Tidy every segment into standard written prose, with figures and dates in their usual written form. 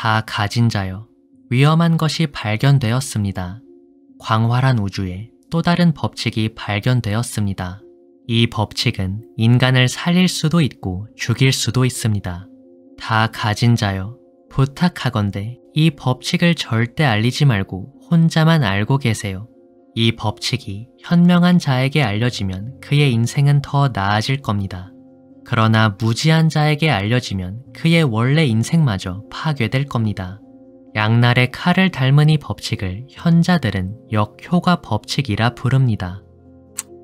다 가진 자여, 위험한 것이 발견되었습니다. 광활한 우주에 또 다른 법칙이 발견되었습니다. 이 법칙은 인간을 살릴 수도 있고 죽일 수도 있습니다. 다 가진 자여, 부탁하건대 이 법칙을 절대 알리지 말고 혼자만 알고 계세요. 이 법칙이 현명한 자에게 알려지면 그의 인생은 더 나아질 겁니다. 그러나 무지한 자에게 알려지면 그의 원래 인생마저 파괴될 겁니다. 양날의 칼을 닮은 이 법칙을 현자들은 역효과 법칙이라 부릅니다.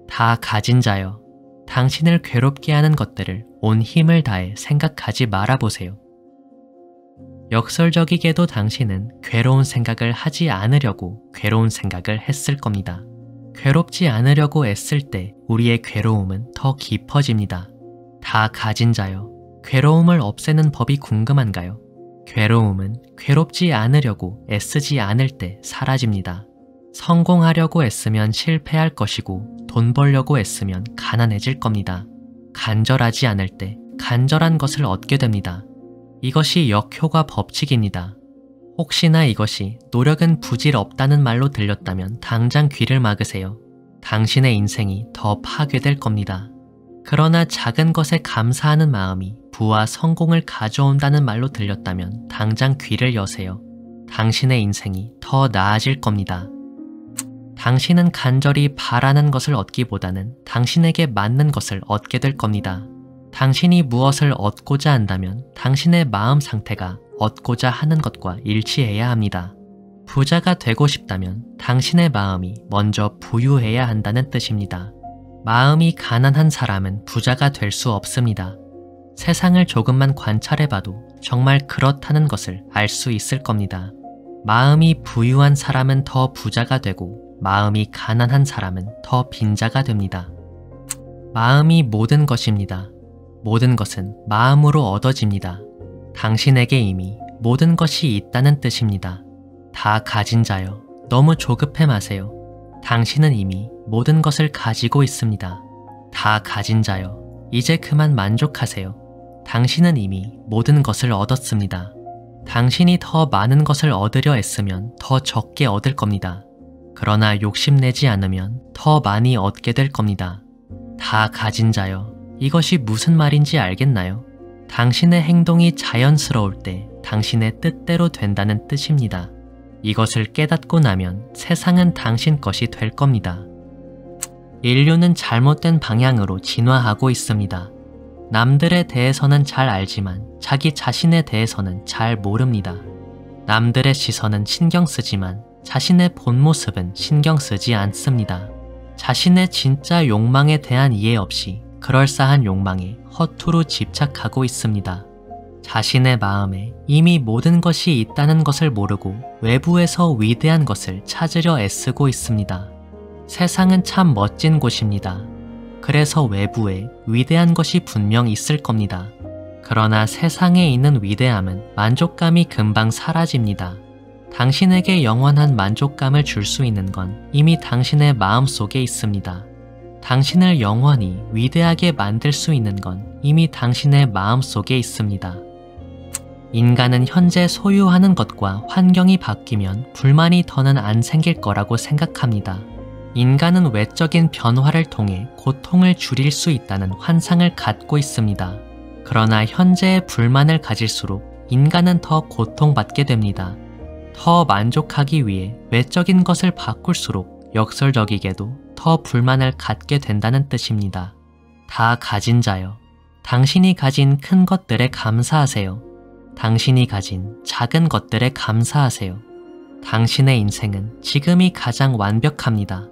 다 가진 자여, 당신을 괴롭게 하는 것들을 온 힘을 다해 생각하지 말아보세요. 역설적이게도 당신은 괴로운 생각을 하지 않으려고 괴로운 생각을 했을 겁니다. 괴롭지 않으려고 애쓸 때 우리의 괴로움은 더 깊어집니다. 다 가진 자여, 괴로움을 없애는 법이 궁금한가요? 괴로움은 괴롭지 않으려고 애쓰지 않을 때 사라집니다. 성공하려고 애쓰면 실패할 것이고 돈 벌려고 애쓰면 가난해질 겁니다. 간절하지 않을 때 간절한 것을 얻게 됩니다. 이것이 역효과 법칙입니다. 혹시나 이것이 노력은 부질없다는 말로 들렸다면 당장 귀를 막으세요. 당신의 인생이 더 파괴될 겁니다. 그러나 작은 것에 감사하는 마음이 부와 성공을 가져온다는 말로 들렸다면 당장 귀를 여세요. 당신의 인생이 더 나아질 겁니다. 당신은 간절히 바라는 것을 얻기보다는 당신에게 맞는 것을 얻게 될 겁니다. 당신이 무엇을 얻고자 한다면 당신의 마음 상태가 얻고자 하는 것과 일치해야 합니다. 부자가 되고 싶다면 당신의 마음이 먼저 부유해야 한다는 뜻입니다. 마음이 가난한 사람은 부자가 될 수 없습니다. 세상을 조금만 관찰해봐도 정말 그렇다는 것을 알 수 있을 겁니다. 마음이 부유한 사람은 더 부자가 되고 마음이 가난한 사람은 더 빈자가 됩니다. 마음이 모든 것입니다. 모든 것은 마음으로 얻어집니다. 당신에게 이미 모든 것이 있다는 뜻입니다. 다 가진 자여, 너무 조급해 마세요. 당신은 이미 모든 것을 가지고 있습니다. 다 가진 자여, 이제 그만 만족하세요. 당신은 이미 모든 것을 얻었습니다. 당신이 더 많은 것을 얻으려 애쓰면 더 적게 얻을 겁니다. 그러나 욕심내지 않으면 더 많이 얻게 될 겁니다. 다 가진 자여, 이것이 무슨 말인지 알겠나요? 당신의 행동이 자연스러울 때 당신의 뜻대로 된다는 뜻입니다. 이것을 깨닫고 나면 세상은 당신 것이 될 겁니다. 인류는 잘못된 방향으로 진화하고 있습니다. 남들에 대해서는 잘 알지만 자기 자신에 대해서는 잘 모릅니다. 남들의 시선은 신경 쓰지만 자신의 본 모습은 신경 쓰지 않습니다. 자신의 진짜 욕망에 대한 이해 없이 그럴싸한 욕망에 허투루 집착하고 있습니다. 자신의 마음에 이미 모든 것이 있다는 것을 모르고 외부에서 위대한 것을 찾으려 애쓰고 있습니다. 세상은 참 멋진 곳입니다. 그래서 외부에 위대한 것이 분명 있을 겁니다. 그러나 세상에 있는 위대함은 만족감이 금방 사라집니다. 당신에게 영원한 만족감을 줄 수 있는 건 이미 당신의 마음속에 있습니다. 당신을 영원히 위대하게 만들 수 있는 건 이미 당신의 마음속에 있습니다. 인간은 현재 소유하는 것과 환경이 바뀌면 불만이 더는 안 생길 거라고 생각합니다. 인간은 외적인 변화를 통해 고통을 줄일 수 있다는 환상을 갖고 있습니다. 그러나 현재의 불만을 가질수록 인간은 더 고통받게 됩니다. 더 만족하기 위해 외적인 것을 바꿀수록 역설적이게도 더 불만을 갖게 된다는 뜻입니다. 다 가진 자여, 당신이 가진 큰 것들에 감사하세요. 당신이 가진 작은 것들에 감사하세요. 당신의 인생은 지금이 가장 완벽합니다.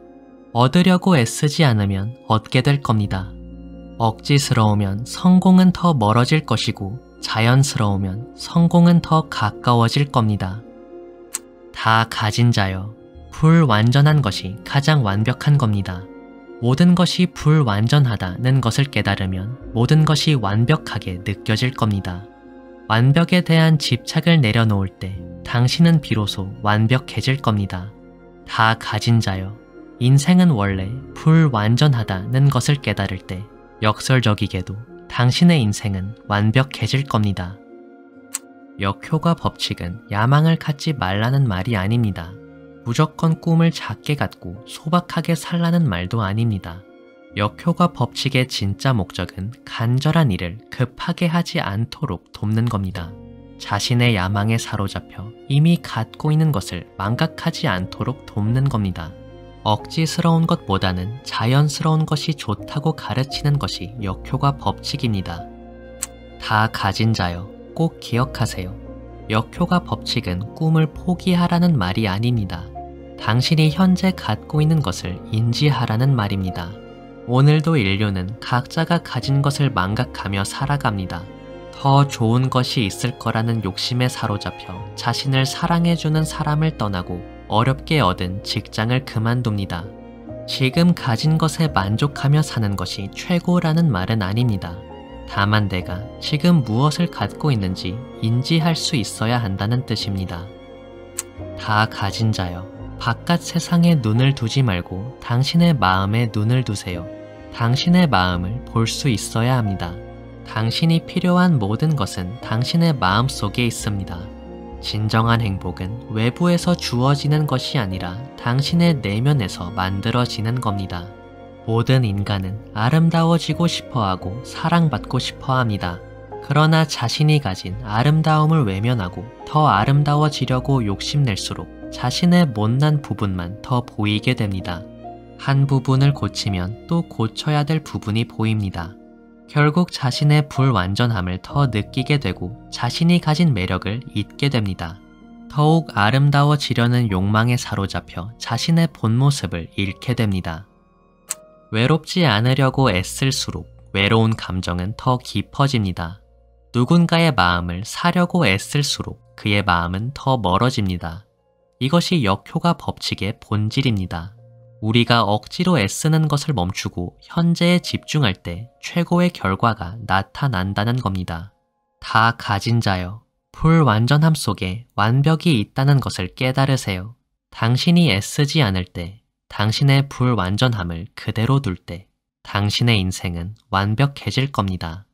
얻으려고 애쓰지 않으면 얻게 될 겁니다. 억지스러우면 성공은 더 멀어질 것이고 자연스러우면 성공은 더 가까워질 겁니다. 다 가진 자여, 불완전한 것이 가장 완벽한 겁니다. 모든 것이 불완전하다는 것을 깨달으면 모든 것이 완벽하게 느껴질 겁니다. 완벽에 대한 집착을 내려놓을 때 당신은 비로소 완벽해질 겁니다. 다 가진 자여, 인생은 원래 불완전하다는 것을 깨달을 때 역설적이게도 당신의 인생은 완벽해질 겁니다. 역효과 법칙은 야망을 갖지 말라는 말이 아닙니다. 무조건 꿈을 작게 갖고 소박하게 살라는 말도 아닙니다. 역효과 법칙의 진짜 목적은 간절한 일을 급하게 하지 않도록 돕는 겁니다. 자신의 야망에 사로잡혀 이미 갖고 있는 것을 망각하지 않도록 돕는 겁니다. 억지스러운 것보다는 자연스러운 것이 좋다고 가르치는 것이 역효과 법칙입니다. 다 가진 자여, 꼭 기억하세요. 역효과 법칙은 꿈을 포기하라는 말이 아닙니다. 당신이 현재 갖고 있는 것을 인지하라는 말입니다. 오늘도 인류는 각자가 가진 것을 망각하며 살아갑니다. 더 좋은 것이 있을 거라는 욕심에 사로잡혀 자신을 사랑해주는 사람을 떠나고 어렵게 얻은 직장을 그만둡니다. 지금 가진 것에 만족하며 사는 것이 최고라는 말은 아닙니다. 다만 내가 지금 무엇을 갖고 있는지 인지할 수 있어야 한다는 뜻입니다. 다 가진 자여, 바깥 세상에 눈을 두지 말고 당신의 마음에 눈을 두세요. 당신의 마음을 볼 수 있어야 합니다. 당신이 필요한 모든 것은 당신의 마음 속에 있습니다. 진정한 행복은 외부에서 주어지는 것이 아니라 당신의 내면에서 만들어지는 겁니다. 모든 인간은 아름다워지고 싶어하고 사랑받고 싶어합니다. 그러나 자신이 가진 아름다움을 외면하고 더 아름다워지려고 욕심낼수록 자신의 못난 부분만 더 보이게 됩니다. 한 부분을 고치면 또 고쳐야 될 부분이 보입니다. 결국 자신의 불완전함을 더 느끼게 되고 자신이 가진 매력을 잊게 됩니다. 더욱 아름다워지려는 욕망에 사로잡혀 자신의 본 모습을 잃게 됩니다. 외롭지 않으려고 애쓸수록 외로운 감정은 더 깊어집니다. 누군가의 마음을 사려고 애쓸수록 그의 마음은 더 멀어집니다. 이것이 역효과 법칙의 본질입니다. 우리가 억지로 애쓰는 것을 멈추고 현재에 집중할 때 최고의 결과가 나타난다는 겁니다. 다 가진 자여, 불완전함 속에 완벽이 있다는 것을 깨달으세요. 당신이 애쓰지 않을 때, 당신의 불완전함을 그대로 둘 때, 당신의 인생은 완벽해질 겁니다.